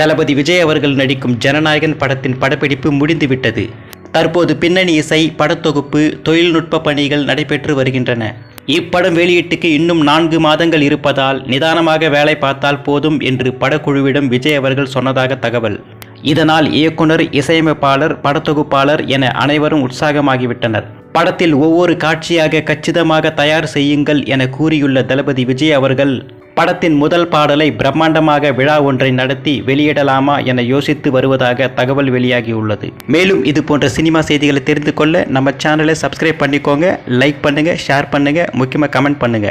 தளபதி விஜய் அவர்கள் நடிக்கும் ஜனநாயகன் படத்தின் படப்பிடிப்பு முடிந்துவிட்டது. தற்போது பின்னணி இசை, படத்தொகுப்பு, தொழில்நுட்ப பணிகள் நடைபெற்று வருகின்றன. இப்படம் வெளியீட்டுக்கு இன்னும் 4 மாதங்கள் இருப்பதால் நிதானமாக வேலை பார்த்தால் போதும் என்று படக்குழுவிடம் விஜய் அவர்கள் சொன்னதாக தகவல். இதனால் இயக்குனர், இசையமைப்பாளர், படத்தொகுப்பாளர் என அனைவரும் உற்சாகமாகிவிட்டனர். படத்தில் ஒவ்வொரு காட்சியாக கச்சிதமாக தயார் செய்யுங்கள் என கூறியுள்ள தளபதி விஜய் அவர்கள் படத்தின் முதல் பாடலை பிரம்மாண்டமாக விழா ஒன்றை நடத்தி வெளியிடலாமா என யோசித்து வருவதாக தகவல் வெளியாகியுள்ளது. மேலும் இது போன்ற சினிமா செய்திகளை தெரிந்து கொள்ள நம்ம சேனலை சப்ஸ்கிரைப் பண்ணிக்கோங்க, லைக் பண்ணுங்க, ஷேர் பண்ணுங்க, முக்கியமாக கமெண்ட் பண்ணுங்க.